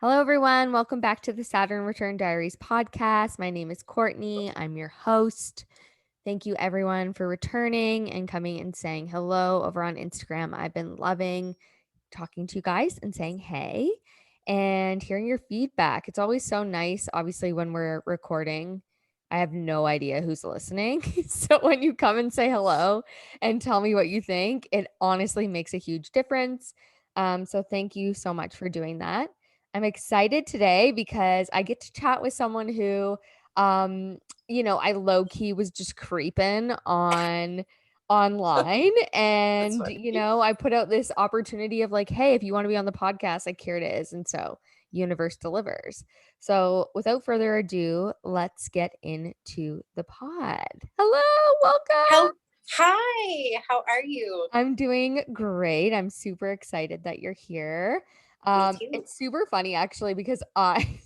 Hello, everyone. Welcome back to the Saturn Return Diaries podcast. My name is Courtney. I'm your host. Thank you, everyone, for returning and coming and saying hello over on Instagram. I've been loving talking to you guys and saying hey and hearing your feedback. It's always so nice, obviously, when we're recording. I have no idea who's listening. So when you come and say hello and tell me what you think, it honestly makes a huge difference. So thank you so much for doing that. I'm excited today because I get to chat with someone who, I low key was just creeping on online. That's And, funny. I put out this opportunity of like, hey, if you want to be on the podcast, like here it is. And so universe delivers. So without further ado, let's get into the pod. Hello, welcome. Hi, how are you? I'm doing great. I'm super excited that you're here. Me too. It's super funny actually because I'm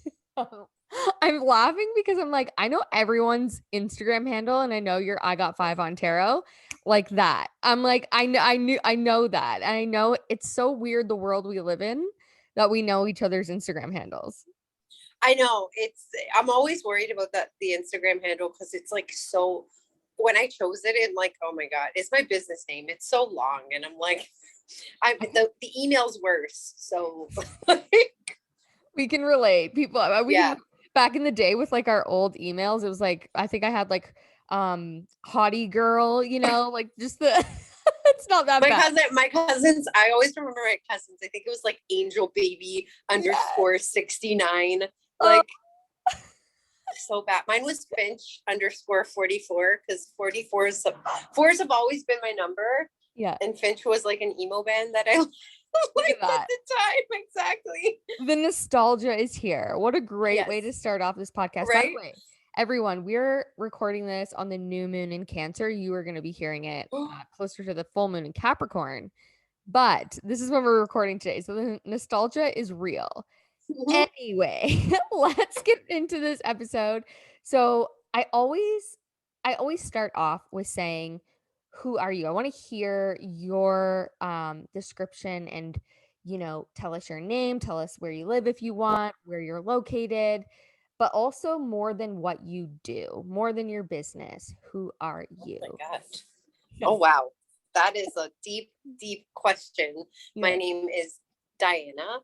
laughing because I'm like, I know everyone's Instagram handle and I know I got 5 on tarot like that. I'm like, I know that. And I know it's so weird the world we live in that we know each other's Instagram handles. I know I'm always worried about the Instagram handle because it's like so, when I chose it and like, oh my God, it's my business name. It's so long. And I'm like, the email's worse. So We can relate. People yeah, back in the day with like our old emails, it was like I think I had like hottie girl, like just the it's not that bad. my cousins, I always remember my cousins. I think it was like Angel Baby Yes. _69. Oh, Like, so bad. Mine was Finch _44 because 4s have always been my number. yeah. And Finch was like an emo band that I Look at liked at that. the time. Exactly. The nostalgia is here. What a great way to Yes. start off this podcast. By the Right? way, everyone, we're recording this on the new moon in Cancer. You are going to be hearing it closer to the full moon in Capricorn. But this is when we're recording today. So the nostalgia is real. Anyway, let's get into this episode. So I always start off with saying, who are you? I want to hear your description and tell us your name, tell us where you live if you want, where you're located, but also more than what you do, more than your business. Who are Oh you? my God. Yeah. Oh wow. That is a deep, deep question. My Yeah. name is Diana.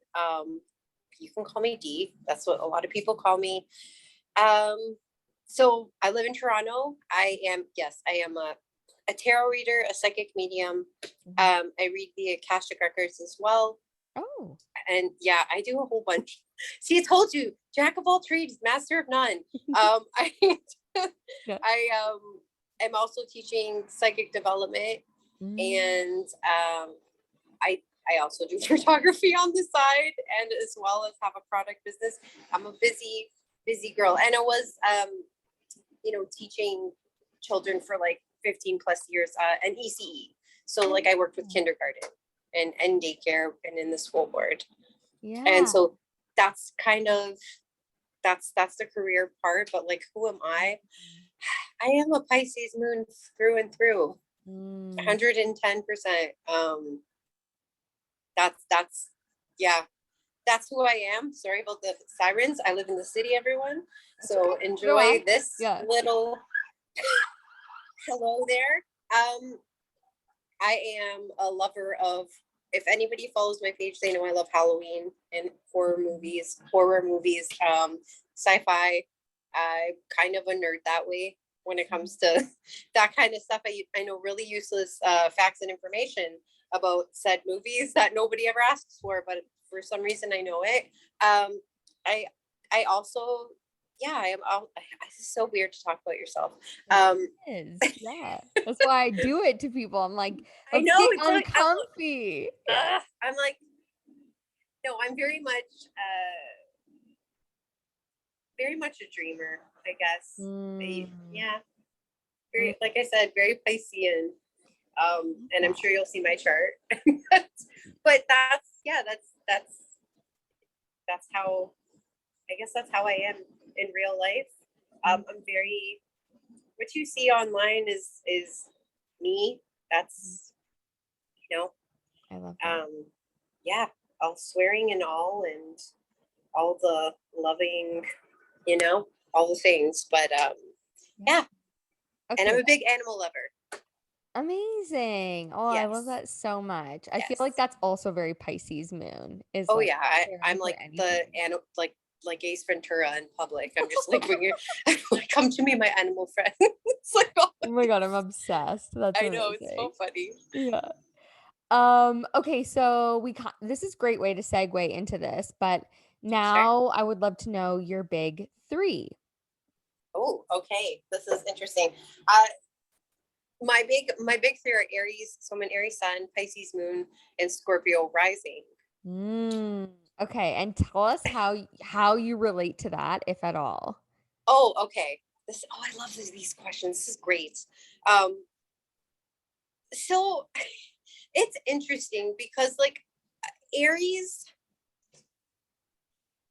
You can call me Dee. That's what a lot of people call me. So I live in Toronto. I am a tarot reader, a psychic medium. Mhm. I read the Akashic records as well. Oh. And yeah, I do a whole bunch. See, I told you, jack of all trades, master of none. I Yeah. I am also teaching psychic development, Mm. and I I also do photography on the side, and as well as have a product business. I'm a busy girl, and I was teaching children for like 15 plus years, an ECE. So like I worked with kindergarten and daycare and in the school board. And Yeah. so that's kind of that's the career part. But like, who am I? I am a Pisces moon through and through, Mm. 110%. That's yeah, that's who I am. Sorry about the sirens. I live in the city, everyone. That's okay. So Go on. enjoy this Yeah. little hello there. I am a lover of, if anybody follows my page, they know I love Halloween and horror movies, sci-fi. I'm kind of a nerd that way when it comes to that kind of stuff. I know really useless facts and information about said movies that nobody ever asks for, but for some reason I know it. I I also, yeah, I am. It's so weird to talk about yourself. Um, It is. Yeah. That's why I do it to people. I'm like, I let's know get it's like uncomfy. Yeah. I'm like, no, I'm very much a dreamer, I guess. Mm. Yeah, Mm. very, like I said, very Piscean. And I'm sure you'll see my chart. But that's how, I guess that's how I am in real life. I'm very, what you see online is me. That's, you know, I love that. yeah, all swearing and all, and all the loving, all the things. But yeah. Okay. And I'm a big animal lover. Amazing. Oh, I love Yes. that so much. I feel Yes. like that's also very Pisces moon. Is Oh like yeah, I'm caring for like anything. like Ace Ventura in public. I'm just like, when you're like, come to me, my animal friend. It's like, Oh my God, I'm obsessed. That's I know, it's so amazing. funny. Yeah. Okay, so this is a great way to segue into this, but Sure. now I would love to know your big three. Oh, okay. This is interesting. My big three are Aries, so I'm an Aries sun, Pisces moon, and Scorpio rising. Okay, and tell us how you relate to that, if at all. Oh, okay. I love these questions. This is great. So it's interesting because like Aries,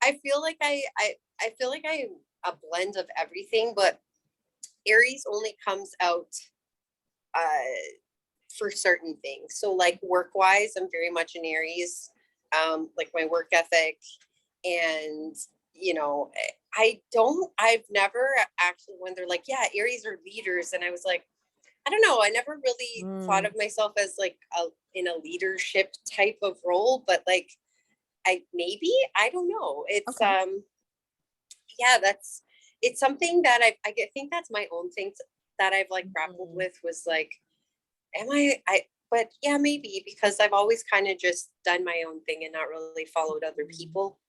I feel like I feel like I'm a blend of everything, but Aries only comes out for certain things. So like work wise, I'm very much an Aries. Like my work ethic, and I've never actually, when they're like, yeah, Aries are leaders, and I was like, I don't know, I never really thought of myself as like in a leadership type of role, but like I don't know. It's Okay. Yeah, it's something that think that's my own thing that I've like grappled with, was like, am I but yeah, maybe because I've always kind of just done my own thing and not really followed other people.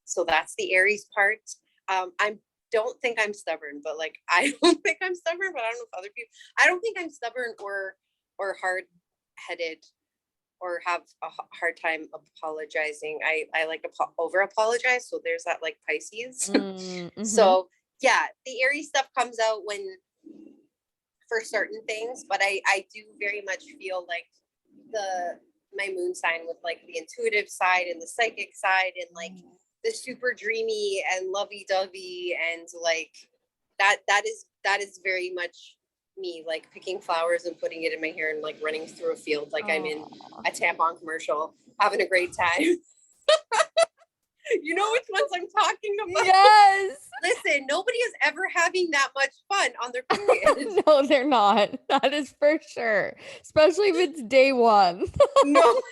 So that's the Aries part. I don't think I'm stubborn, but like I don't think I'm stubborn, but I don't know if other people. I don't think I'm stubborn or hard headed or have a hard time apologizing. I like over apologize. So there's that like Pisces. So yeah, the Aries stuff comes out when for certain things, but I do very much feel like my moon sign with like the intuitive side and the psychic side and like the super dreamy and lovey-dovey and like that is very much me, like picking flowers and putting it in my hair and like running through a field like I'm in a tampon commercial, having a great time. You know which ones I'm talking about? Yes. Listen, nobody is ever having that much fun on their period. No, they're not. That is for sure. Especially if it's day one. No.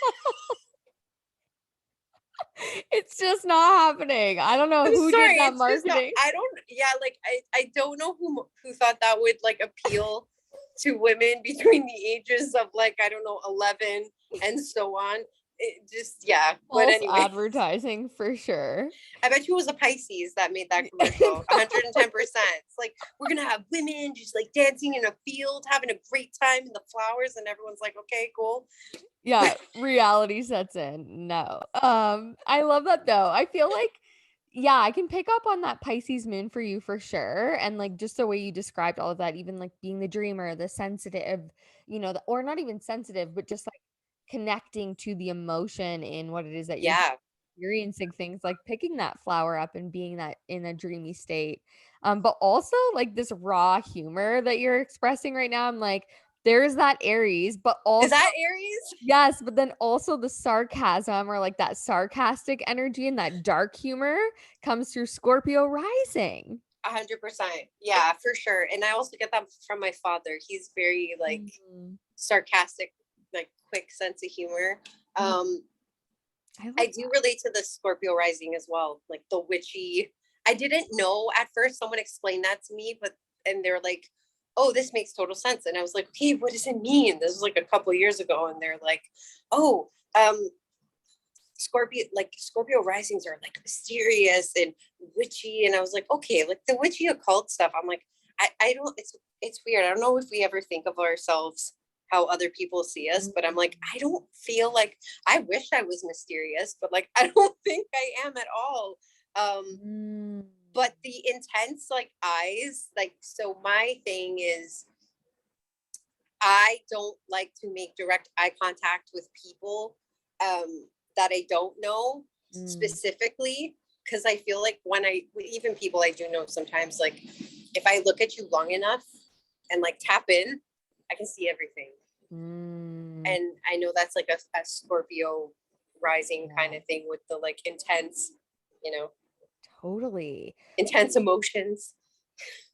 It's just not happening. I don't know who did that marketing. I don't know who thought that would like appeal to women between the ages of like, I don't know, 11 and so on. It just, yeah. False But anyway, advertising for sure. I bet you it was a Pisces that made that commercial. 110%. It's like, we're gonna have women just like dancing in a field, having a great time in the flowers, and everyone's like, okay, cool. Yeah, reality sets in. No. I love that though. I feel like, yeah, I can pick up on that Pisces moon for you for sure. And like just the way you described all of that, even like being the dreamer, the sensitive, or not even sensitive, but just like connecting to the emotion in what it is that you're experiencing, things like picking that flower up and being that in a dreamy state. But also like this raw humor that you're expressing right now. I'm like, there's that Aries, but also is that Aries? Yes, but then also the sarcasm or like that sarcastic energy and that dark humor comes through Scorpio rising. 100%. Yeah, for sure. And I also get that from my father. He's very like sarcastic, like quick sense of humor. I do relate to the Scorpio rising as well, like the witchy. I didn't know at first. Someone explained that to me, and they're like, "Oh, this makes total sense." And I was like, "Okay, what does it mean?" This was like a couple of years ago, and they're like, "Oh, Scorpio risings are like mysterious and witchy." And I was like, "Okay, like the witchy occult stuff." I'm like, I don't. It's weird. I don't know if we ever think of ourselves how other people see us, but I'm like, I don't feel like, I wish I was mysterious, but like I don't think I am at all. But the intense like eyes, like, so my thing is I don't like to make direct eye contact with people that I don't know specifically, because I feel like even people I do know sometimes, like if I look at you long enough and like tap in, I can see everything. And I know that's like a Scorpio rising kind of thing with the like intense, Totally. intense emotions.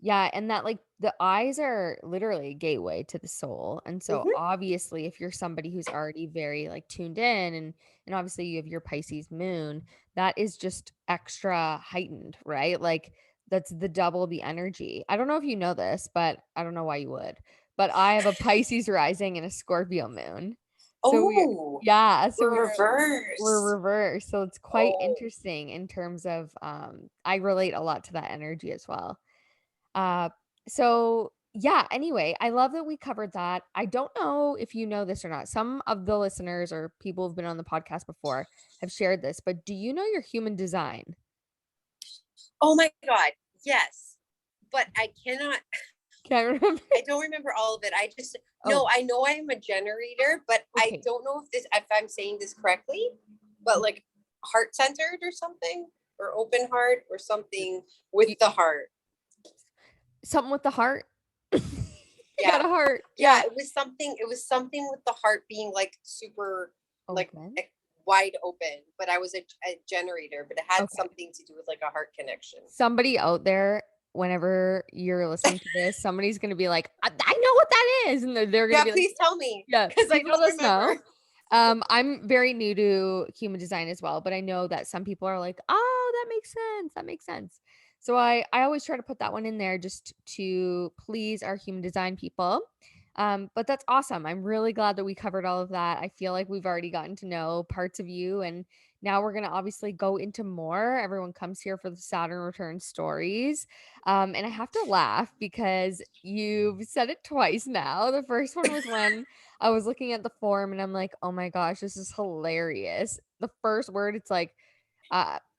Yeah, and that like the eyes are literally a gateway to the soul. And so obviously if you're somebody who's already very like tuned in and obviously you have your Pisces moon, that is just extra heightened, right? Like that's the double the energy. I don't know if you know this, but I don't know why you would. But I have a Pisces rising and a Scorpio moon. So Oh, so we're we're reversed. reversed. So it's quite Oh, interesting in terms of I relate a lot to that energy as well. Uh, so yeah, anyway, I love that we covered that. I don't know if you know this or not. Some of the listeners or people who've been on the podcast before have shared this, but do you know your human design? oh my God. Yes. But I cannot, Can't remember. I don't remember all of it. Oh, No, I know I'm a generator, but I okay. don't know if I'm saying this correctly, but like heart centered or something, or open heart or something with You, the heart. something with the heart. You got Yeah. a heart. Yeah. Yeah. It was something with the heart being like super, like Open. wide open, but I was a generator, but it had Okay. something to do with like a heart connection. Somebody out there, whenever you're listening to this, somebody's gonna be like, I know what that is. And they're gonna Yeah, be like, please tell me yeah, because I please let don't us know. remember. I'm very new to human design as well, but I know that some people are like, "Oh, that makes sense. That makes sense." So I always try to put that one in there just to please our human design people. But that's awesome. I'm really glad that we covered all of that. I feel like we've already gotten to know parts of you, and now we're gonna obviously go into more. Everyone comes here for the Saturn return stories. And I have to laugh because you've said it twice now. The first one was when I was looking at the form and I'm like, oh my gosh, this is hilarious. The first word, it's like,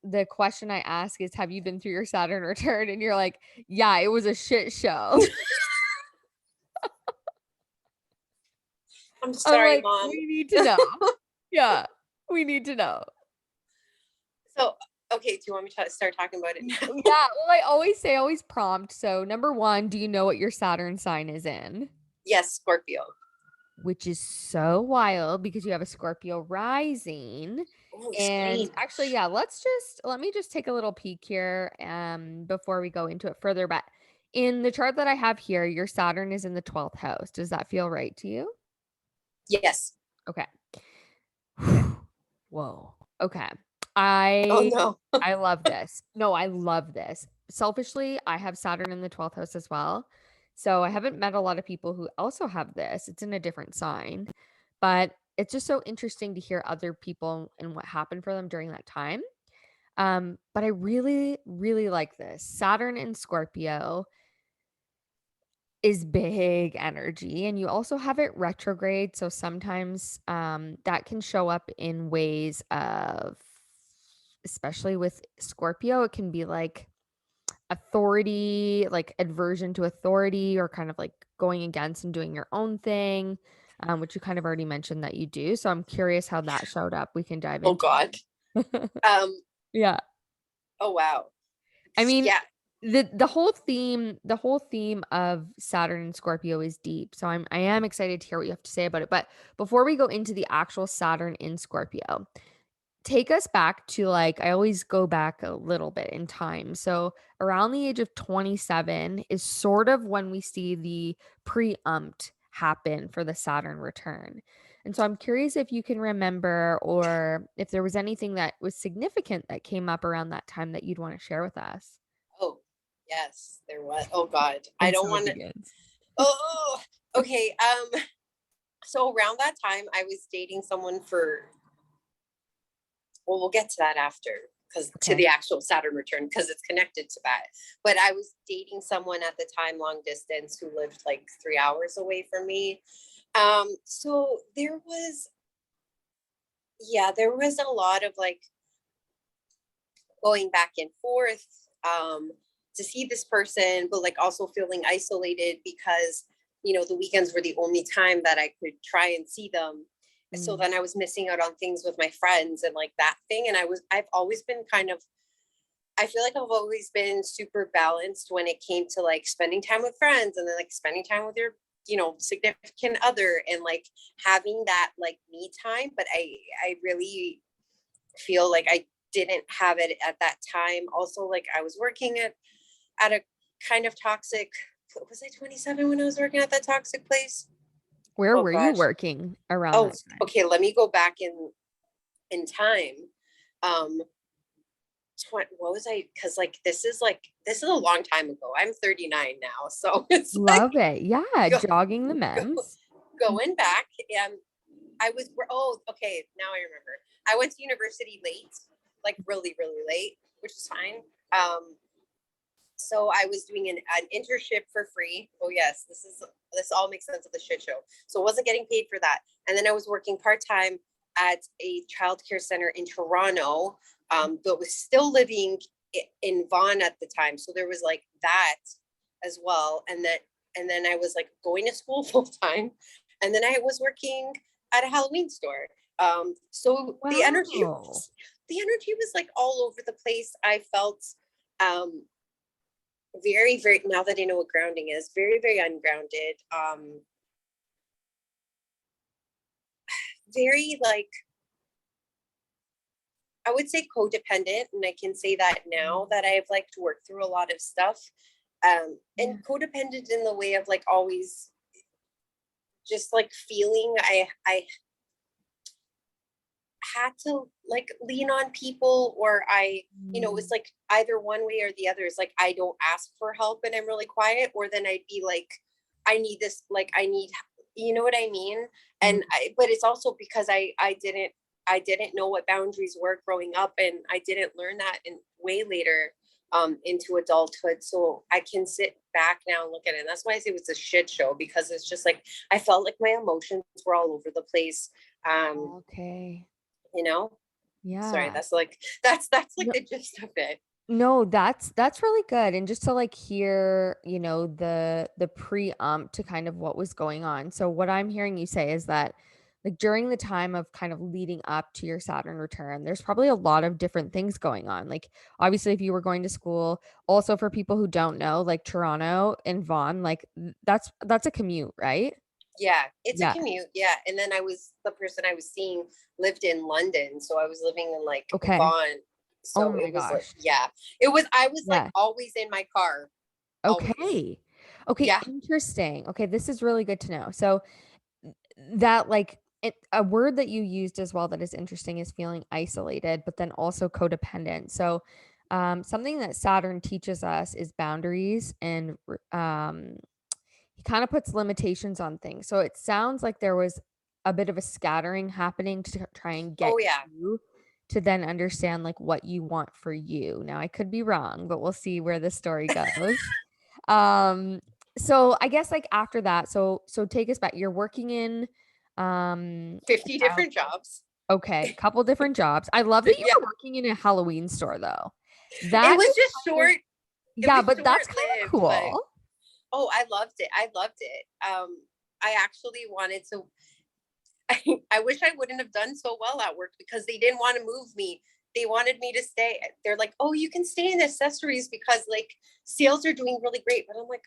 the question I ask is, have you been through your Saturn return? And you're like, yeah, it was a shit show. I'm I'm sorry, like, mom. we need to know. Yeah, we need to know. So, okay, do you want me to start talking about it now? Yeah, well, I always prompt. So, number one, do you know what your Saturn sign is in? Yes, Scorpio. Which is so wild because you have a Scorpio rising. Oh, And screen. actually, yeah, let me just take a little peek here before we go into it further. But in the chart that I have here, your Saturn is in the 12th house. Does that feel right to you? Yes. Okay. Whoa. Okay. Oh I no. I love this. No, I love this. Selfishly, I have Saturn in the 12th house as well. So I haven't met a lot of people who also have this. It's in a different sign. But it's just so interesting to hear other people and what happened for them during that time. But I really, really like this. Saturn in Scorpio is big energy, and you also have it retrograde, so sometimes that can show up in ways of, especially with Scorpio, it can be like authority, like aversion to authority, or kind of like going against and doing your own thing, which you kind of already mentioned that you do. So I'm curious how that showed up. We can dive Oh into God. that. Um. Yeah. Oh wow. I mean, Yeah. the whole theme of Saturn and Scorpio is deep. So I am excited to hear what you have to say about it. But before we go into the actual Saturn in Scorpio, take us back to, like, I always go back a little bit in time. So around the age of 27 is sort of when we see the preempt happen for the Saturn return. And so I'm curious if you can remember or if there was anything that was significant that came up around that time that you'd want to share with us. Oh yes, there was. Oh God. I And don't so it want to. begins. Oh. Okay. So around that time, I was dating someone for. Well, we'll get to that after, because to Okay. the actual Saturn return, because it's connected to that. But I was dating someone at the time, long distance, who lived like 3 hours away from me. So there was a lot of like going back and forth, to see this person, but like also feeling isolated because, the weekends were the only time that I could try and see them. So Mm, then I was missing out on things with my friends and like that thing. And I've always been kind of, I feel like I've always been super balanced when it came to like spending time with friends and then like spending time with your, significant other and like having that like me time. But I really feel like I didn't have it at that time. Also, like I was working at a kind of toxic, was I 27 when I was working at that toxic place? Where Oh were you gosh. working around Oh, that time? okay. Let me go back in time. What was I? Because like this is a long time ago. I'm 39 now, so it's like Love it. Yeah, go, jogging the go, mems. going back. And I was, oh, okay. Now I remember. I went to university late, like really, really late, which is fine. So I was doing an internship for free. Oh yes, this all makes sense of the shit show. So I wasn't getting paid for that. And then I was working part-time at a childcare center in Toronto, but was still living in Vaughan at the time. So there was like that as well. And then I was like going to school full time. And then I was working at a Halloween store. So Wow. the energy was like all over the place. I felt very, very, now that I know what grounding is, very, very ungrounded. Very like, I would say codependent, and I can say that now that I've like worked through a lot of stuff. And codependent in the way of like always just like feeling I had to like lean on people, or it was like either one way or the other. It's like I don't ask for help and I'm really quiet, or then I'd be like, I need this, like I need, you know what I mean? And but it's also because I didn't know what boundaries were growing up, and I didn't learn that in way later into adulthood. So I can sit back now and look at it. And that's why I say it was a shit show, because it's just like I felt like my emotions were all over the place. Okay. Yeah. Sorry, Yeah. that's like the No, gist of it. no, that's really good. And just to like hear, the preempt to kind of what was going on. So what I'm hearing you say is that like during the time of kind of leading up to your Saturn return, there's probably a lot of different things going on. Like obviously if you were going to school, also for people who don't know, like Toronto and Vaughan, like that's a commute, right? Yeah, it's a Yeah. commute. Yeah. And then the person I was seeing lived in London. So I was living in like Okay. Vaughan. Oh So my it was like, gosh. yeah, I was like Yeah. always in my car, always. Okay. Okay, Yeah. interesting. Okay, this is really good to know. So that like a word that you used as well that is interesting is feeling isolated, but then also codependent. So something that Saturn teaches us is boundaries, and he kind of puts limitations on things. So it sounds like there was a bit of a scattering happening to try and get Oh, yeah. you to then understand like what you want for you. Now I could be wrong, but we'll see where the story goes. Um, so I guess like after that, so take us back. You're working in 50 child- different jobs. okay, couple different jobs. I love that you Yeah. were working in a Halloween store though. It That was is just kind of, short. It yeah, was but short that's kind of lived, but cool. oh, I loved it. I loved it. I actually wanted to, I wish I wouldn't have done so well at work, because they didn't want to move me. They wanted me to stay. They're like, oh, you can stay in accessories because like sales are doing really great. But I'm like,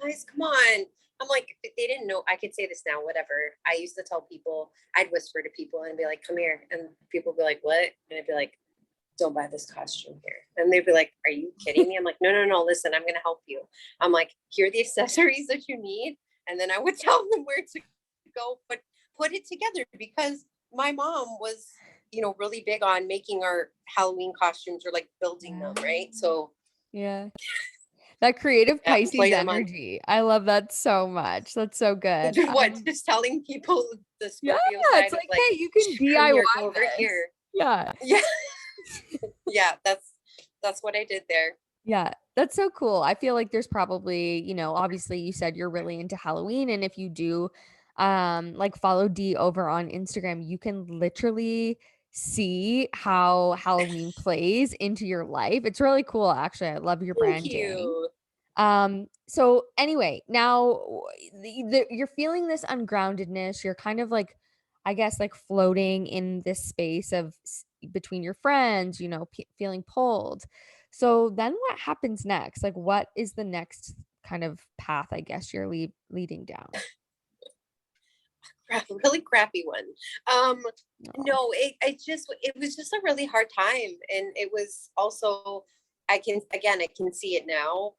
guys, come on. I'm like, they didn't know. I could say this now, whatever. I used to tell people, I'd whisper to people and be like, come here. And people would be like, what? And I'd be like, don't buy this costume here. And they'd be like, are you kidding me? I'm like, no, no, no, listen, I'm going to help you. I'm like, here are the accessories that you need. And then I would tell them where to go, but put it together, because my mom was, really big on making our Halloween costumes, or like building them, right? So Yeah. That creative yeah, Pisces play them on. energy. I love that so much. That's so good. What, just telling people the Yeah, Scorpio it's side of like, like, hey, you can come DIY here, go over this. here. Yeah. Yeah. Yeah, that's what I did there. Yeah, that's so cool. I feel like there's probably, obviously you said you're really into Halloween, and if you do like follow D over on Instagram, you can literally see how Halloween plays into your life. It's really cool actually. I love your Thank branding. you. So anyway, now you're feeling this ungroundedness. You're kind of like, I guess, like floating in this space of between your friends, feeling pulled. So then what happens next? Like, what is the next kind of path, I guess, you're leading down? really crappy one. No, it was just a really hard time. And it was also, I can see it now,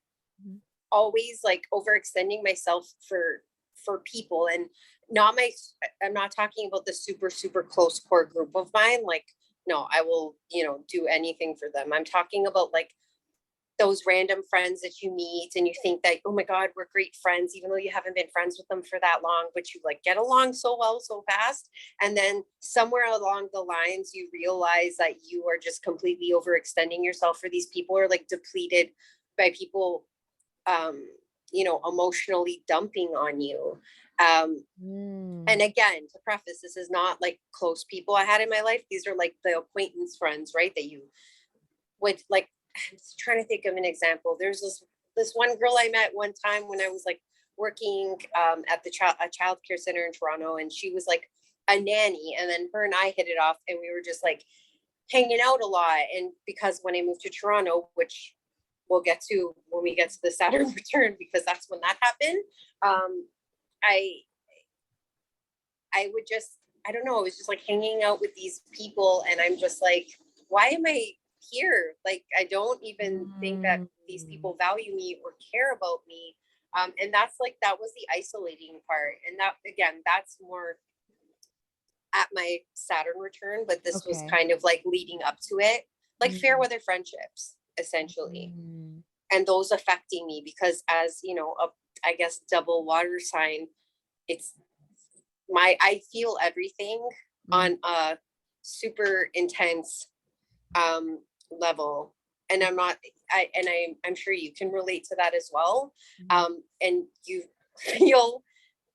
always like overextending myself for people, and I'm not talking about the super, super close core group of mine. Like, no, I will, do anything for them. I'm talking about like those random friends that you meet and you think that, oh my God, we're great friends, even though you haven't been friends with them for that long, but you like get along so well, so fast. And then somewhere along the lines, you realize that you are just completely overextending yourself for these people, or like depleted by people, emotionally dumping on you. And again, to preface, this is not like close people I had in my life. These are like the acquaintance friends, right? That you would like. I'm trying to think of an example. There's this one girl I met one time when I was like working at a child care center in Toronto, and she was like a nanny, and then her and I hit it off, and we were just like hanging out a lot. And because when I moved to Toronto, which we'll get to when we get to the Saturn return, because that's when that happened, I would just, I don't know, I was just like hanging out with these people, and I'm just like, why am I here? Like, I don't even think that these people value me or care about me. And that was the isolating part. And that, again, that's more at my Saturn return, but this was kind of like leading up to it, like fair weather friendships, essentially. And those affecting me because, as I guess double water sign, I feel everything on a super intense level, and I'm sure you can relate to that as well. And you feel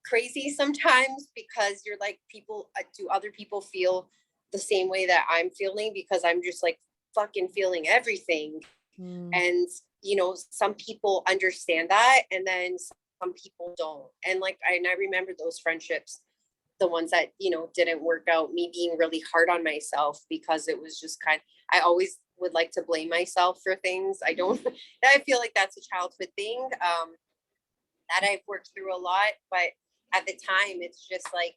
crazy sometimes because you're like, do other people feel the same way that I'm feeling? Because I'm just like fucking feeling everything. And some people understand that, and then some people don't. And like, I remember those friendships, the ones that didn't work out, me being really hard on myself, because it was just I always would like to blame myself for things. I feel like that's a childhood thing that I've worked through a lot, but at the time it's just like,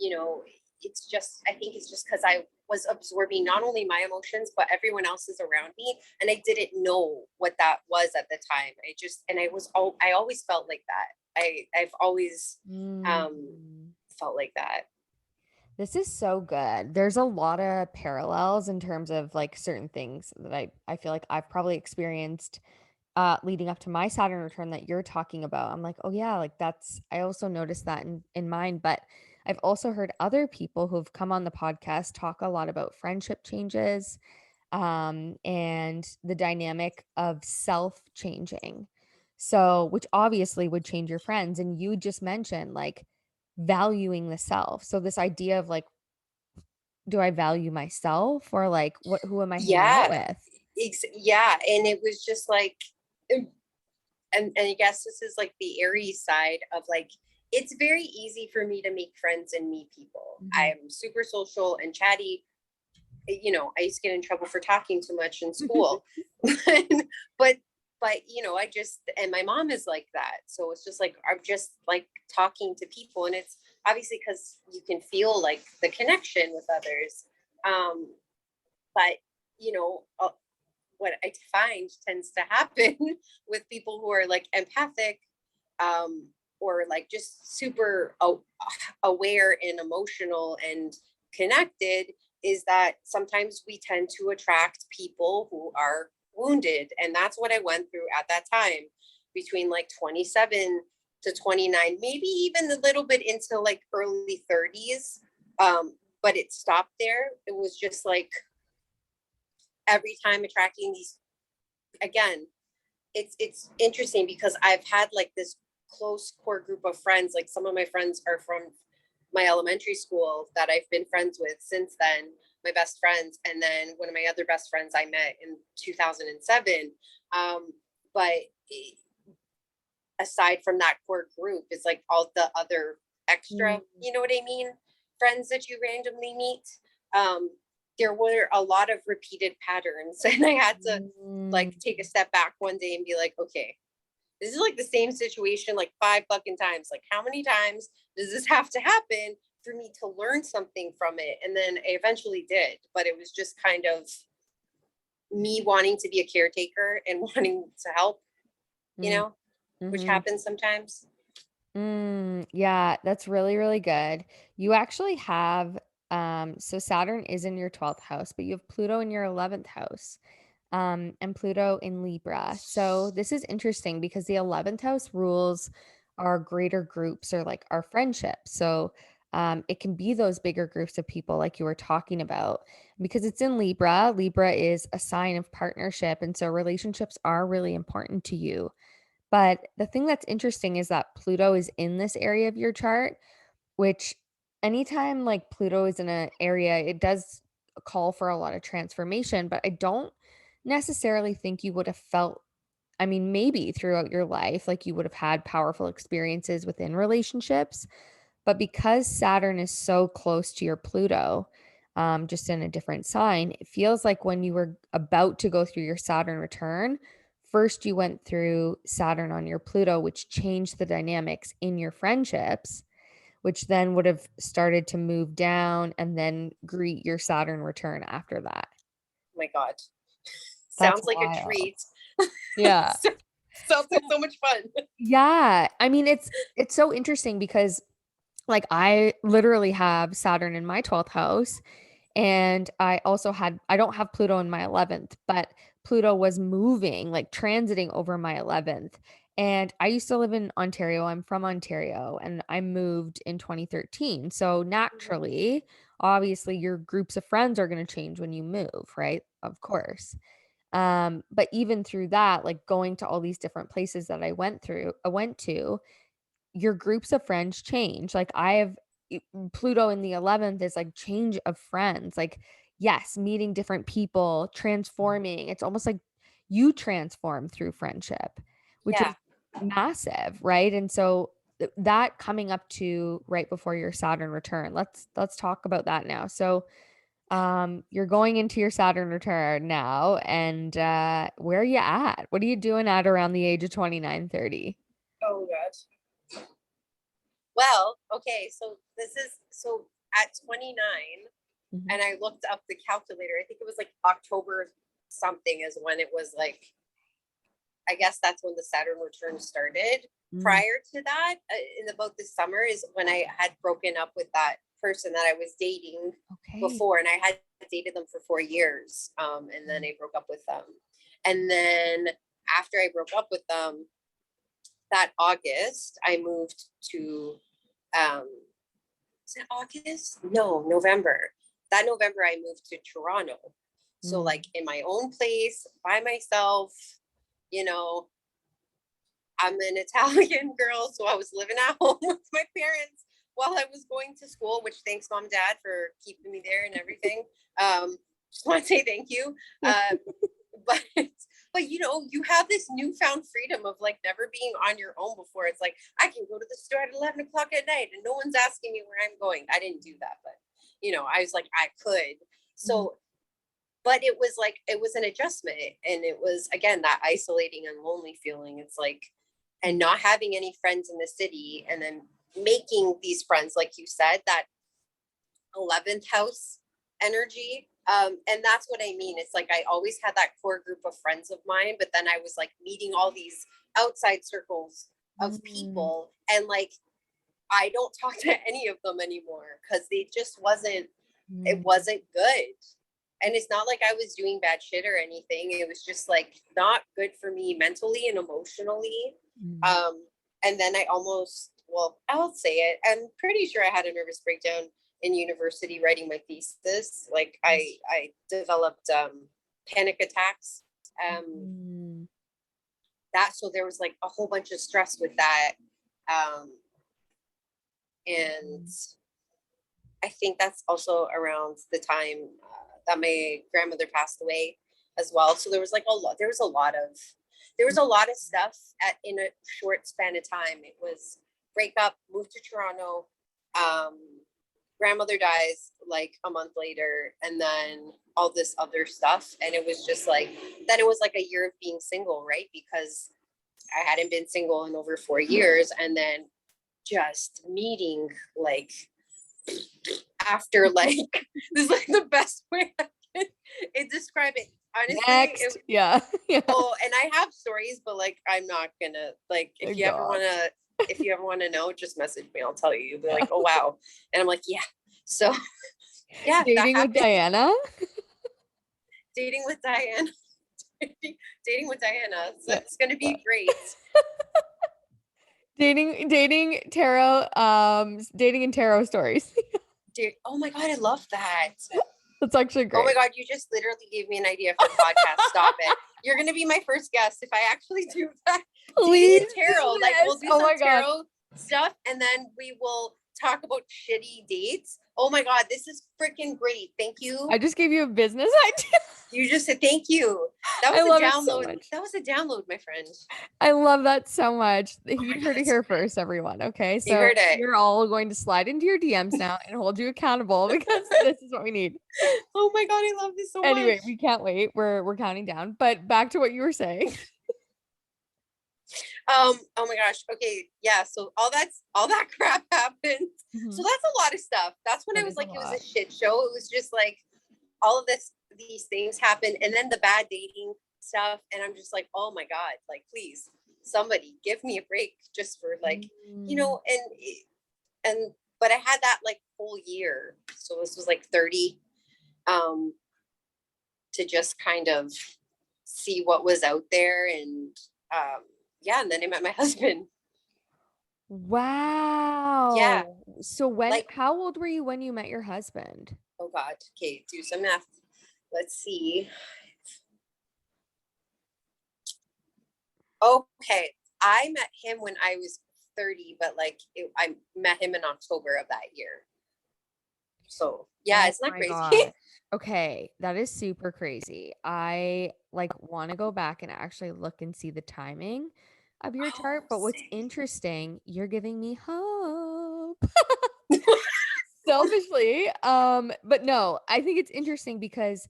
I think it's just because I was absorbing not only my emotions but everyone else's around me, and I didn't know what that was at the time. I always felt like that. I've always felt like that. This is so good. There's a lot of parallels in terms of like certain things that I feel like I've probably experienced leading up to my Saturn return that you're talking about. I'm like, oh yeah, like I also noticed that in mine, but I've also heard other people who've come on the podcast talk a lot about friendship changes, and the dynamic of self changing. So, which obviously would change your friends. And you just mentioned like valuing the self. So this idea of like, do I value myself, or like who am I hanging out with? Yeah. And it was just like, and I guess this is like the Aries side of like, it's very easy for me to make friends and meet people. I'm super social and chatty. I used to get in trouble for talking too much in school, but I just, and my mom is like that. So it's just like, I'm just like talking to people, and it's obviously because you can feel like the connection with others. But what I find tends to happen with people who are like empathic, or like just super aware and emotional and connected, is that sometimes we tend to attract people who are wounded. And that's what I went through at that time, between like 27 to 29, maybe even a little bit into like early 30s. But it stopped there. It was just like every time attracting these, again, it's interesting because I've had like this close core group of friends. Like, some of my friends are from my elementary school that I've been friends with since then, my best friends. And then one of my other best friends I met in 2007. But aside from that core group, is like all the other extra, you know what I mean, friends that you randomly meet. There were a lot of repeated patterns, and I had to like take a step back one day and be like, okay, this is like the same situation like 5 fucking times. Like, how many times does this have to happen for me to learn something from it? And then I eventually did, but it was just kind of me wanting to be a caretaker and wanting to help, you know, which happens sometimes. Yeah, that's really, really good. You actually have, so Saturn is in your 12th house, but you have Pluto in your 11th house, and Pluto in Libra. So this is interesting because the 11th house rules our greater groups or like our friendships. So it can be those bigger groups of people like you were talking about because it's in Libra. Libra is a sign of partnership. And so relationships are really important to you. But the thing that's interesting is that Pluto is in this area of your chart, which anytime like Pluto is in an area, it does call for a lot of transformation, but I don't necessarily think you would have felt, I mean, maybe throughout your life, like you would have had powerful experiences within relationships. But because Saturn is so close to your Pluto, just in a different sign, it feels like when you were about to go through your Saturn return, first you went through Saturn on your Pluto, which changed the dynamics in your friendships, which then would have started to move down and then greet your Saturn return after that. Oh my God. That's Sounds like a wild. treat. Yeah. Sounds like so much fun. Yeah. I mean, it's so interesting because like I literally have Saturn in my 12th house and I don't have Pluto in my 11th, but Pluto was moving, like transiting over my 11th. And I used to live in Ontario. I'm from Ontario and I moved in 2013. So naturally, obviously your groups of friends are going to change when you move, right? Of course. But even through that, like going to all these different places that I went to, your groups of friends change. Like I have Pluto in the 11th is like change of friends. Like, yes, meeting different people, transforming. It's almost like you transform through friendship, which Yeah. is massive, right? And so that coming up to right before your Saturn return. Let's talk about that now. So you're going into your Saturn return now and where are you at? What are you doing at around the age of 29, 30? Oh God. Well, okay. So at 29, Mhm. and I looked up the calculator. I think it was like October something is when it was like, I guess that's when the Saturn return started. Mm, Prior to that, in about this summer, is when I had broken up with that person that I was dating okay. before, and I had dated them for 4 years, and then I broke up with them. And then after I broke up with them, that August, I moved to, is it August? No, November. That November, I moved to Toronto. So, Mm. like in my own place by myself, you know, I'm an Italian girl, so I was living at home with my parents while I was going to school, which thanks mom and dad for keeping me there and everything. Just want to say thank you. But but you have this newfound freedom of like never being on your own before. It's like I can go to the store at 11 o'clock at night and no one's asking me where I'm going. I didn't do that, but I was like I could. Mhm. So but it was like it was an adjustment, and it was again that isolating and lonely feeling. It's like, and not having any friends in the city, and then making these friends like you said, that 11th house energy. And that's what I mean. It's like I always had that core group of friends of mine, but then I was like meeting all these outside circles of Mm. people, and like I don't talk to any of them anymore because they just wasn't, it Mm. wasn't good. And it's not like I was doing bad shit or anything. It was just like not good for me mentally and emotionally. Mm. Um, and then I almost, well, I'll say it. I'm pretty sure I had a nervous breakdown in university writing my thesis. Like I developed panic attacks. Um, Mm. so there was like a whole bunch of stress with that. Um, and Mm. I think that's also around the time that my grandmother passed away as well. So there was like a lot. There was a lot of stuff in a short span of time. It was break up, move to Toronto. Um, Grandmother dies like a month later, and then all this other stuff. And it was just like then it was like a year of being single, right? Because I hadn't been single in over 4 years, and then just meeting like after like this is like the best way I can describe it. Honestly, Next. Yeah. Oh, and I have stories, but like I'm not gonna like Oh, if you ever wanna know, just message me. I'll tell you. You'll be like, oh wow. And I'm like, yeah. So yeah, that Dating with happened. Diana. Dating with Diana. Dating with Diana. So it's gonna be great. Dating tarot, dating and tarot stories. Dude, oh my god, I love that. That's actually great. Oh my god, you just literally gave me an idea for a podcast. Stop it. You're gonna be my first guest if I actually do that. Please Dating tarot. Like we'll do some tarot stuff, and then we will talk about shitty dates. Oh my god, this is freaking great. Thank you. I just gave you a business idea. You just said thank you. That was a download. So that was a download, my friend. I love that so much. You heard it here first, everyone. Okay, so you heard it. We're all going to slide into your DMs now and hold you accountable because this is what we need. Oh my god, I love this so much. Anyway, we can't wait. We're counting down. But back to what you were saying. Oh my gosh. Okay. Yeah. So all that crap happened. Mm-hmm. So that's a lot of stuff. That's when I was like, it was a shit show. It was just like all of these things happened. And then the bad dating stuff. And I'm just like, oh my God, like, please, somebody give me a break just for like, you know, but I had that like whole year. So this was like 30, to just kind of see what was out there. And, yeah, and then I met my husband. Wow. Yeah. So how old were you when you met your husband? Oh God. Okay, do some math. Let's see. Okay, I met him when I was 30, but like I met him in October of that year. So yeah, it's not crazy. God. Okay, that is super crazy. I like want to go back and actually look and see the timing of your chart, but what's interesting, you're giving me hope. Selfishly, but no, I think it's interesting because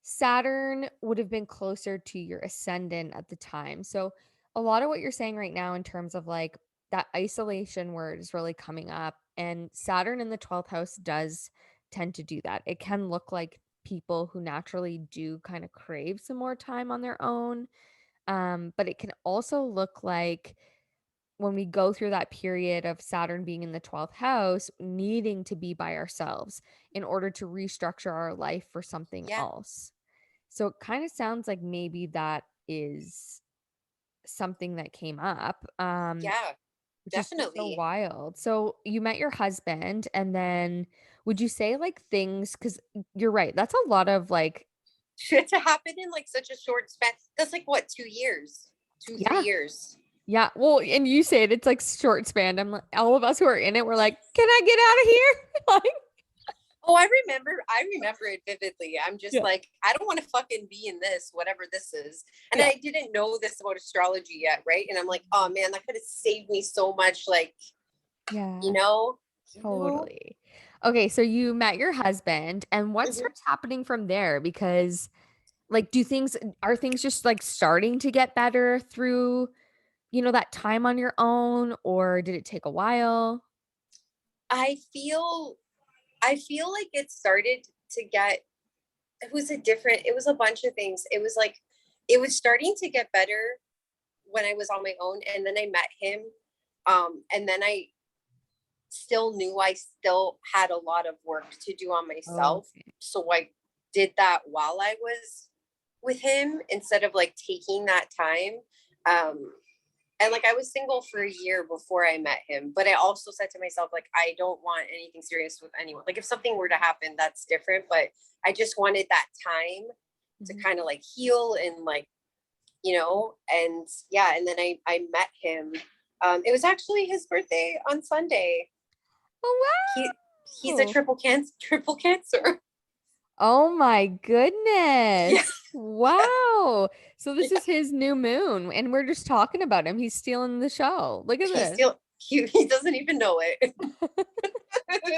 Saturn would have been closer to your ascendant at the time. So a lot of what you're saying right now in terms of like that isolation word is really coming up, and Saturn in the 12th house does tend to do that. It can look like people who naturally do kind of crave some more time on their own. But it can also look like when we go through that period of Saturn being in the 12th house, needing to be by ourselves in order to restructure our life for something else. So it kind of sounds like maybe that is something that came up. Yeah, definitely. So wild. So you met your husband, and then would you say like things, because you're right, that's a lot of like shit to happen in like such a short span. That's like what, 2 years, 3 years. Yeah. Well, and you say it's like short span. I'm like, all of us who are in it, we're like, can I get out of here? Like, oh, I remember it vividly. I'm just like, I don't want to fucking be in this, whatever this is. And I didn't know this about astrology yet, right? And I'm like, oh man, that could have saved me so much, like, you know? Totally. Okay, so you met your husband, and what starts happening from there? Because like, are things just like starting to get better through, you know, that time on your own, or did it take a while? I feel like it started to get, it was a bunch of things. It was like, it was starting to get better when I was on my own, and then I met him. And then I still knew I still had a lot of work to do on myself. Okay. So I did that while I was with him instead of like taking that time. And like I was single for a year before I met him, but I also said to myself, like, I don't want anything serious with anyone. Like if something were to happen, that's different, but I just wanted that time to kind of like heal and like, you know, and yeah. And then I met him. It was actually his birthday on Sunday. Oh, wow. He's a triple cancer. Oh my goodness. Yeah. Wow. So this is his new moon, and we're just talking about him. He's stealing the show. Look at this. He doesn't even know it.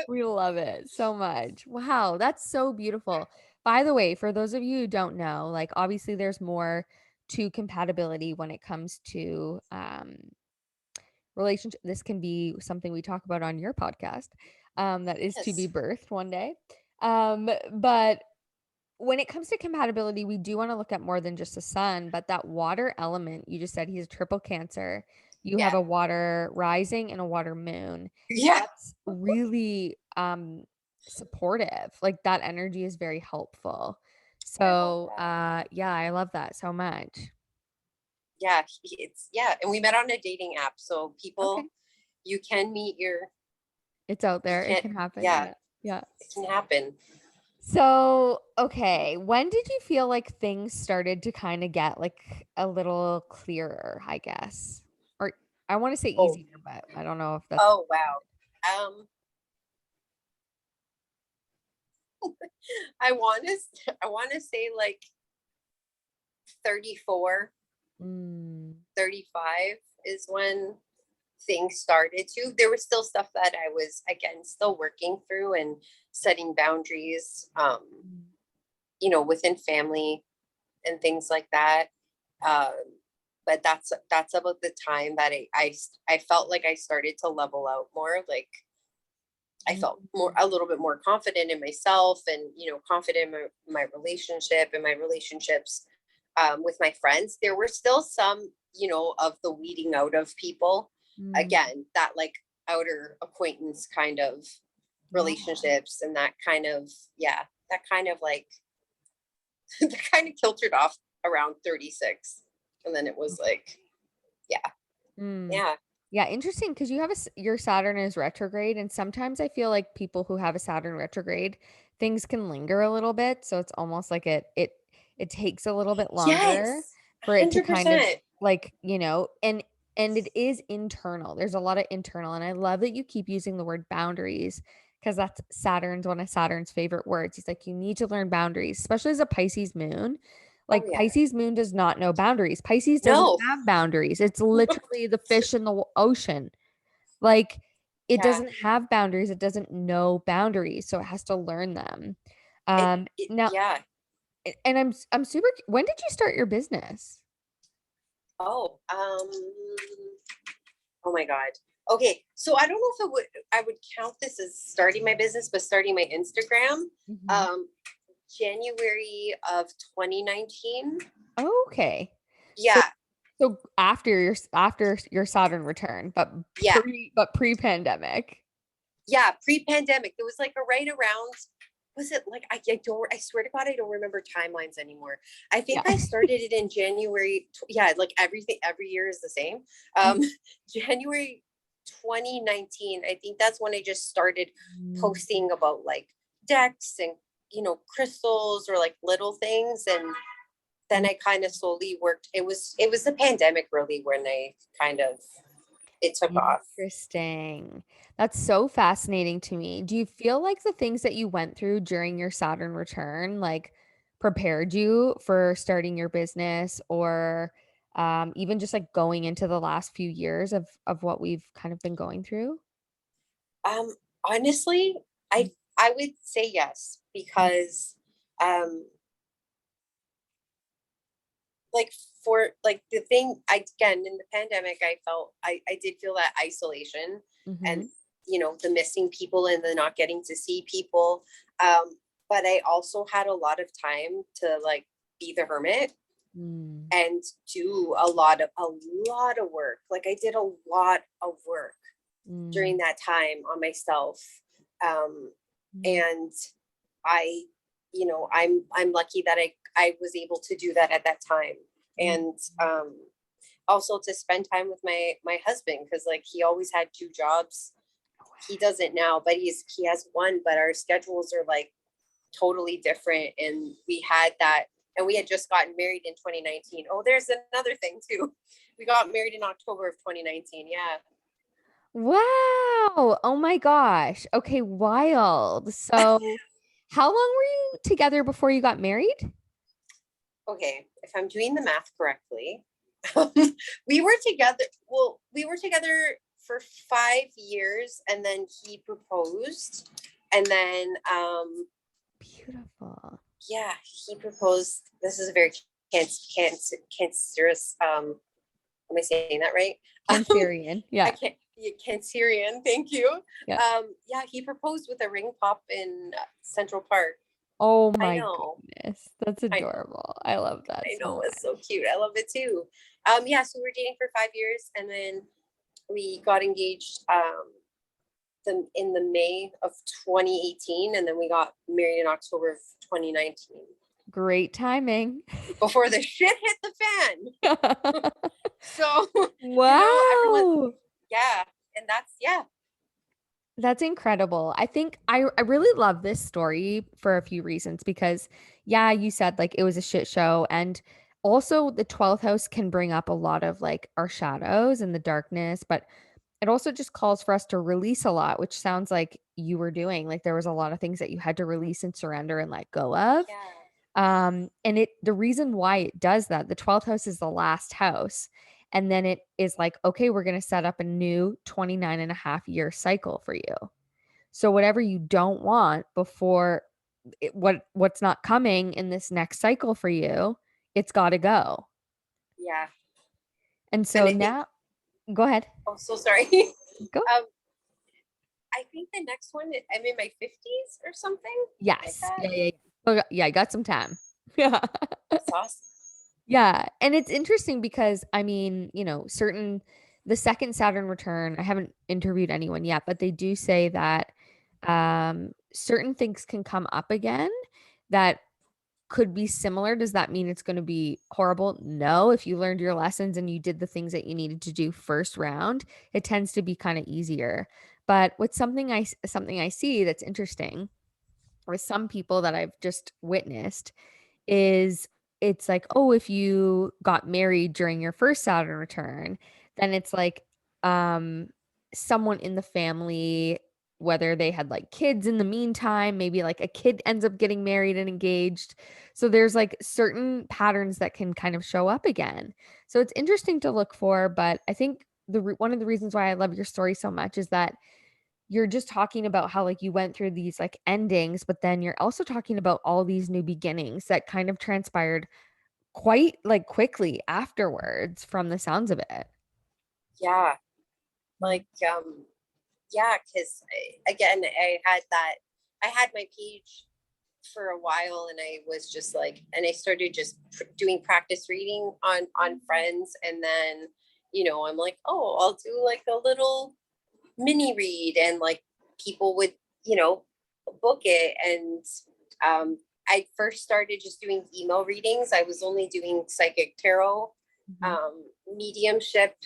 We love it so much. Wow, that's so beautiful. By the way, for those of you who don't know, like obviously there's more to compatibility when it comes to relationship. This can be something we talk about on your podcast, that is to be birthed one day. But when it comes to compatibility, we do want to look at more than just the sun, but that water element, you just said he's a triple Cancer. You have a water rising and a water moon. Yeah. That's really supportive. Like that energy is very helpful. So yeah, I love that so much. Yeah, and we met on a dating app, so people, you can meet it's out there. It can happen. Yeah, yeah, it can happen. So, okay, when did you feel like things started to kind of get like a little clearer, I guess? Or I want to say easier, but I don't know if that's Oh wow. I want to say like 34, 35 is when things started to. There was still stuff that I was, again, still working through and setting boundaries, within family and things like that. But that's about the time that I felt like I started to level out more. Like I felt a little bit more confident in myself, and confident in my relationship and my relationships with my friends. There were still some, of the weeding out of people, again, that like outer acquaintance kind of relationships, and that kind of like that kind of filtered off around 36, and then it was like yeah, interesting, because you have your Saturn is retrograde, and sometimes I feel like people who have a Saturn retrograde, things can linger a little bit, so it's almost like it takes a little bit longer for it to kind of 100%. like, and it is internal. There's a lot of internal, and I love that you keep using the word boundaries, because that's one of Saturn's favorite words. He's like, you need to learn boundaries, especially as a Pisces moon. Like Pisces moon does not know boundaries. Pisces doesn't have boundaries. It's literally the fish in the ocean. Like it doesn't have boundaries. It doesn't know boundaries. So it has to learn them. Now, and I'm super, when did you start your business? Oh, oh my God. Okay. So I don't know if I would count this as starting my business, but starting my Instagram, January of 2019. Okay. Yeah. So after your Saturn return, but pre-pandemic. Yeah, pre-pandemic. It was like right around, was it like I swear to God, I don't remember timelines anymore. I think I started it in January. Like every year is the same. January 2019. I think that's when I just started posting about like decks and crystals or like little things, and then I kind of slowly worked. It was the pandemic really when I kind of it took off. Interesting. That's so fascinating to me. Do you feel like the things that you went through during your Saturn return like prepared you for starting your business, or even just like going into the last few years of what we've kind of been going through? Honestly, I would say yes, because like for like the thing, again, in the pandemic I did feel that isolation, and the missing people and the not getting to see people, but I also had a lot of time to like be the hermit and do a lot of work. Like I did a lot of work during that time on myself, and I I'm lucky that I was able to do that at that time, and also to spend time with my husband, because like he always had two jobs. He doesn't now, but he has one, but our schedules are like totally different, and we had just gotten married in 2019. Oh, there's another thing too. We got married in October of 2019. Yeah. Wow. Oh my gosh. Okay, wild. So, how long were you together before you got married? Okay, if I'm doing the math correctly, we were together. Well, we were together for 5 years, and then he proposed, and then Beautiful. yeah, he proposed. This is a very cancerous. Am I saying that right? Cancerian. I Yeah. can't. Cancerian. Thank you. Yeah. Yeah, he proposed with a ring pop in Central Park. Oh I my know. goodness. That's I know. adorable. I love that I so know. It's much. so cute. I love it too. Yeah. So we were dating for 5 years, and then we got engaged. In the May of 2018, and then we got married in October of 2019. Great timing. Before the shit hit the fan. So, everyone, Wow. yeah. And yeah. That's incredible. I think I really love this story for a few reasons because yeah, you said like it was a shit show and also the 12th house can bring up a lot of like our shadows and the darkness, but it also just calls for us to release a lot, which sounds like you were doing. Like there was a lot of things that you had to release and surrender and let go of. Yeah. And the reason why it does that, the 12th house is the last house. And then it is like, okay, we're going to set up a new 29 and a half year cycle for you. So whatever you don't want before what's not coming in this next cycle for you, it's got to go. Yeah. And And so I think, now, go ahead. oh, so sorry. Go. I think the next one, I'm in my 50s or something like Yes. that. Yeah. Oh, yeah, I got some time. Yeah. That's awesome. Yeah. And it's interesting because I mean, the second Saturn return, I haven't interviewed anyone yet, but they do say that certain things can come up again that could be similar. Does that mean it's going to be horrible? No. If you learned your lessons and you did the things that you needed to do first round, it tends to be kind of easier. But with something I see that's interesting with some people that I've just witnessed is it's like, oh, if you got married during your first Saturn return, then it's like um someone in the family, whether they had like kids in the meantime, maybe like a kid ends up getting married and engaged. So there's like certain patterns that can kind of show up again. So it's interesting to look for, but I think one of the reasons why I love your story so much is that you're just talking about how like you went through these like endings, but then you're also talking about all these new beginnings that kind of transpired quite like quickly afterwards from the sounds of it. Yeah. Like, yeah, because again, I had my page for a while, and I was just like, and I started just doing practice reading on friends, and then I'm like, oh, I'll do like a little mini read, and like people would book it, and I first started just doing email readings. I was only doing psychic tarot. Mhm. Mediumship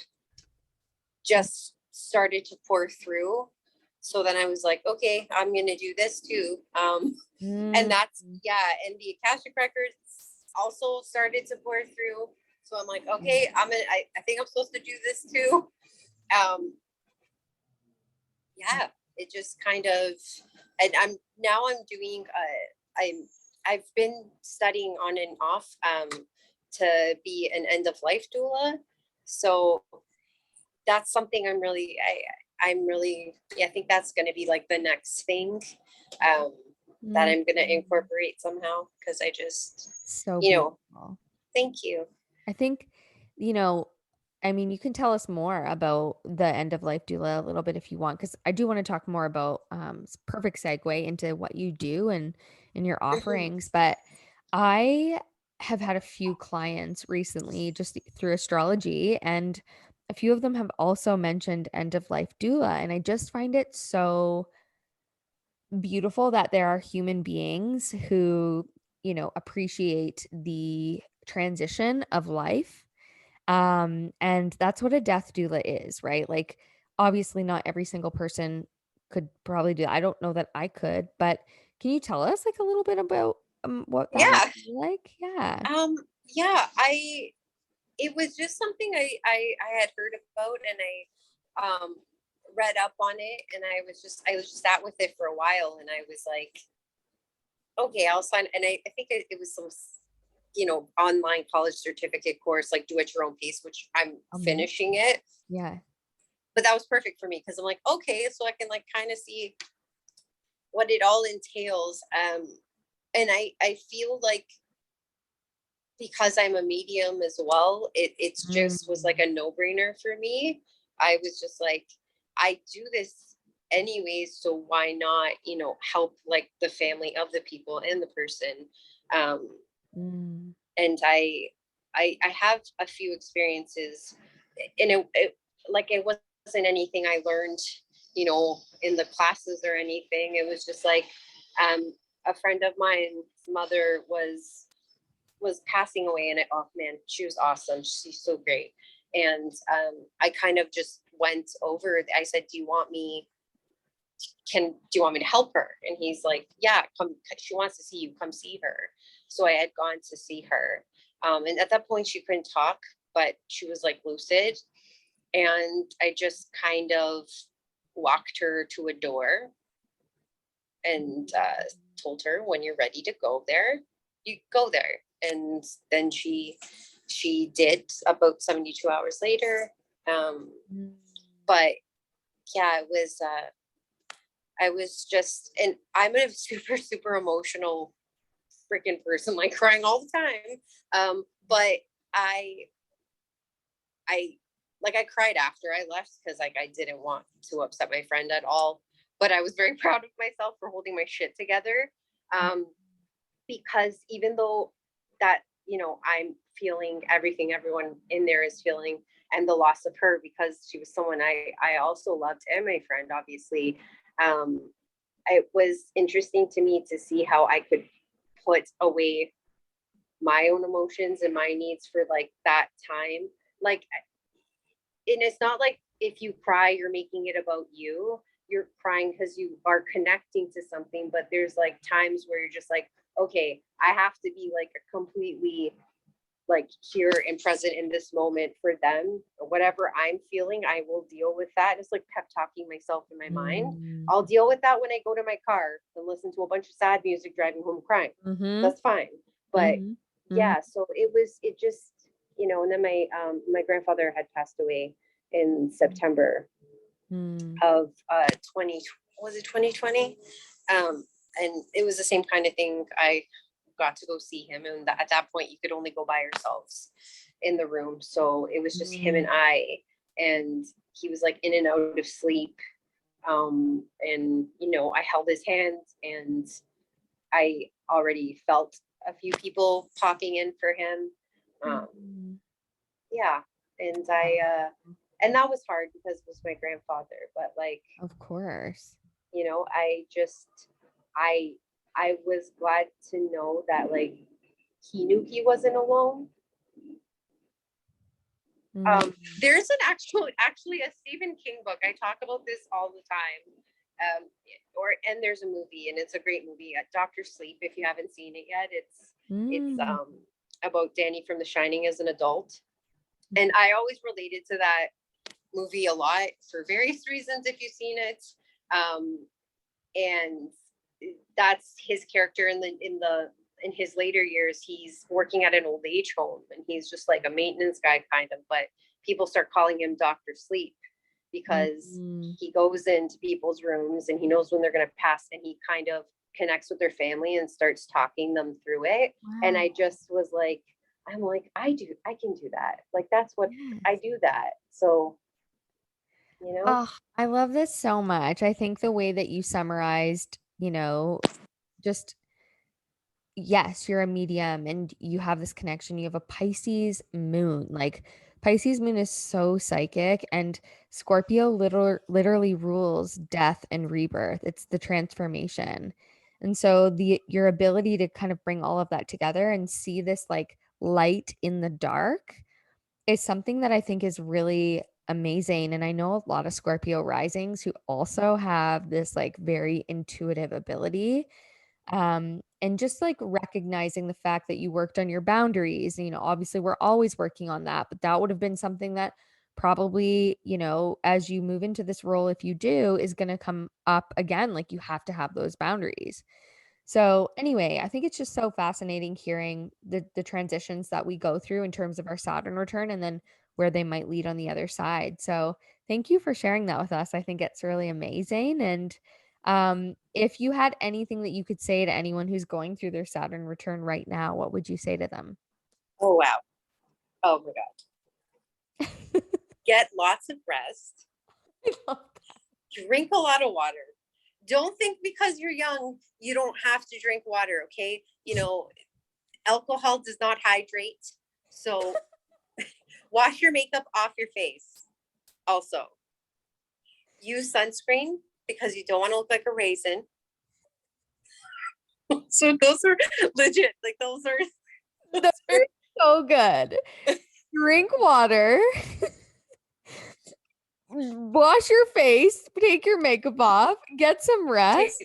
just started to pour through. So then I was like, okay, I'm going to do this too. And that's, Mm. yeah. And the Akashic records also started to pour through. So I'm like, okay, I think I'm supposed to do this too. Um, yeah, it just kind of, and I'm doing, I've been studying on and off, to be an end of life doula. So that's something I'm really, yeah, I think that's going to be like the next thing, um, that I'm going to incorporate somehow. Cause I just, So you know, beautiful. thank you. I think, you know, I mean, you can tell us more about the end of life doula a little bit if you want, because I do want to talk more about perfect segue into what you do and your offerings. But I have had a few clients recently just through astrology, and a few of them have also mentioned end of life doula. And I just find it so beautiful that there are human beings who, appreciate the transition of life. And that's what a death doula is, right? Like, obviously, not every single person could probably do. I don't know that I could, but can you tell us like a little bit about what that might Yeah. be like? Yeah. Um, yeah, it was just something I had heard about, and read up on it, and I was just sat with it for a while, and I was like, okay, I'll sign. And I think it was some, online college certificate course, like do at your own pace, which I'm Amazing. finishing it. Yeah. But that was perfect for me because I'm like, okay, so I can like kind of see what it all entails. And I feel like because I'm a medium as well, it's just was like a no-brainer for me. I was just like, I do this anyways, so why not, help like the family of the people and the person. Um, Mm. and I have a few experiences, and it wasn't anything I learned, in the classes or anything. It was just like, a friend of mine's mother was passing away, and oh man, she was awesome, she's so great. And I kind of just went over, I said, do you want me to help her? And he's like, yeah, come, she wants to see you, come see her. So I had gone to see her, and at that point she couldn't talk, but she was like lucid. And I just kind of walked her to a door and told her, when you're ready to go there, you go there. And then she did, about 72 hours later. But yeah, it was I was just, and I'm a super super emotional freaking person, like crying all the time. But I I like, I cried after I left, because like I didn't want to upset my friend at all. But I was very proud of myself for holding my shit together. Um, because even though that, I'm feeling everything everyone in there is feeling, and the loss of her, because she was someone I also loved, and my friend, obviously. um it was interesting to me to see how I could put away my own emotions and my needs for like that time. Like, and it's not like if you cry you're making it about you, you're crying because you are connecting to something. But there's like times where you're just like, okay, I have to be like a completely like here and present in this moment for them. Whatever I'm feeling, I will deal with that. It's like pep talking myself in my mind. I'll deal with that when I go to my car and listen to a bunch of sad music driving home crying. Mm-hmm. That's fine. But Mm-hmm. yeah, so it just, and then my grandfather had passed away in September Mm-hmm. of 20, was it 2020? And it was the same kind of thing. I got to go see him, and at that point you could only go by yourselves in the room, so it was just him and I. And he was like in and out of sleep. And I held his hand, and I already felt a few people popping in for him. Yeah. And and that was hard because it was my grandfather. But like, Of course. I just, I I was glad to know that like he knew he wasn't alone. Mm. There's an actually a Stephen King book. I talk about this all the time. And there's a movie, and it's a great movie, Doctor Sleep. If you haven't seen it yet, it's Mm. about Danny from The Shining as an adult. And I always related to that movie a lot for various reasons, if you've seen it. And that's his character in his later years. He's working at an old age home, and he's just like a maintenance guy kind of, but people start calling him Dr. Sleep because he goes into people's rooms and he knows when they're going to pass, and he kind of connects with their family and starts talking them through it. Wow. And I just was like, I'm like, I can do that. Like, that's what I do that. So, Oh, I love this so much. I think the way that you summarized, just yes, you're a medium and you have this connection. You have a Pisces moon. Like Pisces moon is so psychic, and Scorpio literally rules death and rebirth. It's the transformation. And so your ability to kind of bring all of that together and see this like light in the dark is something that I think is really amazing. And I know a lot of Scorpio risings who also have this like very intuitive ability. And just like recognizing the fact that you worked on your boundaries, obviously we're always working on that, but that would have been something that probably, as you move into this role, if you do, is going to come up again. Like you have to have those boundaries. So anyway, I think it's just so fascinating hearing the transitions that we go through in terms of our Saturn return and then where they might lead on the other side. So thank you for sharing that with us. I think it's really amazing. And if you had anything that you could say to anyone who's going through their Saturn return right now, what would you say to them? Oh, wow. Oh, my God. Get lots of rest. I love Drink a lot of water. Don't think because you're young, you don't have to drink water, okay? Alcohol does not hydrate. So wash your makeup off your face. Also, use sunscreen because you don't want to look like a raisin. So those are legit. Like those are that. Those are so good. Drink water. Wash your face, take your makeup off, get some rest.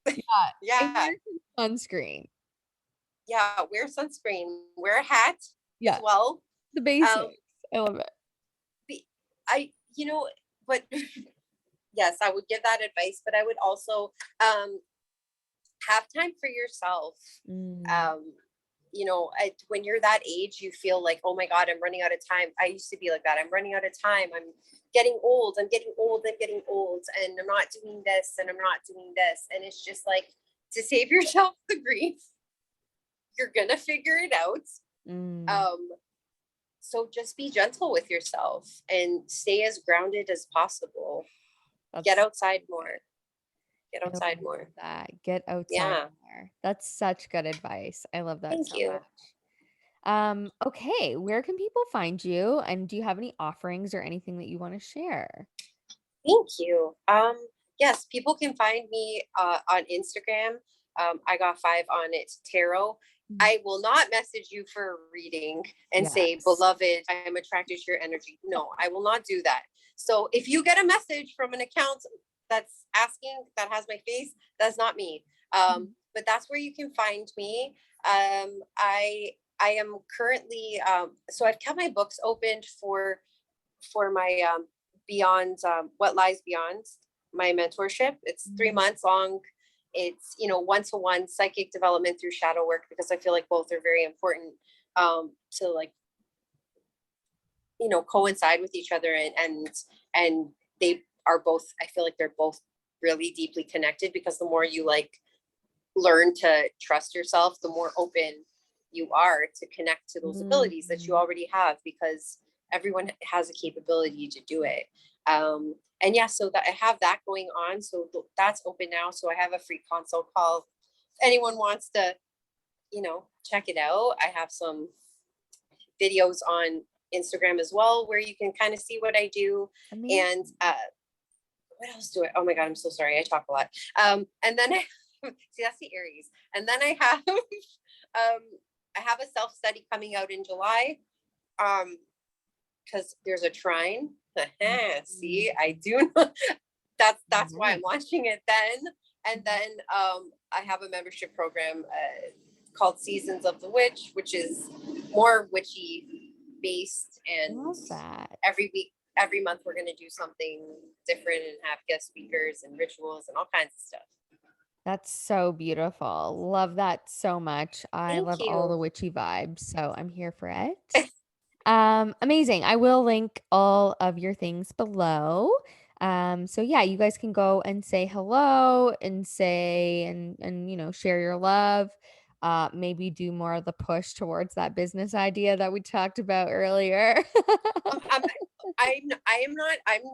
Yeah. And yeah. wear some sunscreen. Yeah. Wear sunscreen. Wear a hat Yeah. as well. The basics. I love it. But yes, I would give that advice, but I would also have time for yourself. When you're that age, you feel like, oh my God, I'm running out of time. I used to be like that. I'm running out of time. I'm getting old. I'm getting old. I'm getting old. And I'm not doing this and I'm not doing this. And it's just like, to save yourself the grief, you're going to figure it out. So just be gentle with yourself and stay as grounded as possible. Get outside more. Get outside more. Get outside more. That's such good advice. I love that so much. Okay, where can people find you? And do you have any offerings or anything that you want to share? Thank you. Yes, people can find me on Instagram. I got 5 on it, tarot. I will not message you for a reading and say, beloved, I am attracted to your energy. No, I will not do that. So if you get a message from an account that's asking, that has my face, that's not me. But that's where you can find me. I am currently, so I've kept my books opened for my Beyond What Lies Beyond, my mentorship. It's 3 months long. It's one-to-one psychic development through shadow work, because I feel like both are very important to like coincide with each other, and they are both, I feel like they're both really deeply connected, because the more you like learn to trust yourself, the more open you are to connect to those abilities that you already have, because everyone has a capability to do it. And yeah, so that I have that going on. So that's open now. So I have a free consult call. If anyone wants to, check it out. I have some videos on Instagram as well, where you can kind of see what I do. And what else do I, oh my God, I'm so sorry. I talk a lot. And then see, that's the Aries. And then I have, I have a self-study coming out in July. Because there's a trine. See, I do. That's why I'm launching it then. And then I have a membership program called Seasons of the Witch, which is more witchy based. And every week, every month, we're going to do something different and have guest speakers and rituals and all kinds of stuff. That's so beautiful. Love that so much. I love all the witchy vibes, so I'm here for it. Amazing. I will link all of your things below. So yeah, you guys can go and say hello and say and share your love. Maybe do more of the push towards that business idea that we talked about earlier. I'm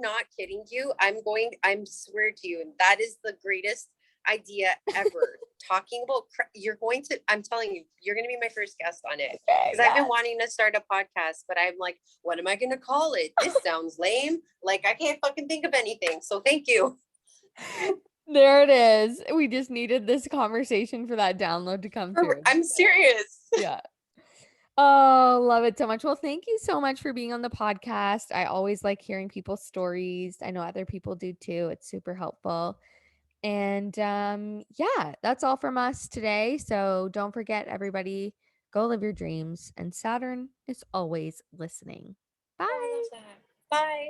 not kidding you. I'm swear to you, that is the greatest idea ever. Talking about I'm telling you, you're going to be my first guest on it, because I've been wanting to start a podcast, but I'm like, what am I going to call it? This sounds lame. Like, I can't fucking think of anything. So thank you. There it is. We just needed this conversation for that download to come through. I'm serious. Yeah. Oh, love it so much. Well, thank you so much for being on the podcast. I always like hearing people's stories. I know other people do too. It's super helpful. And yeah, that's all from us today. So don't forget, everybody, go live your dreams. And Saturn is always listening. Bye. Bye.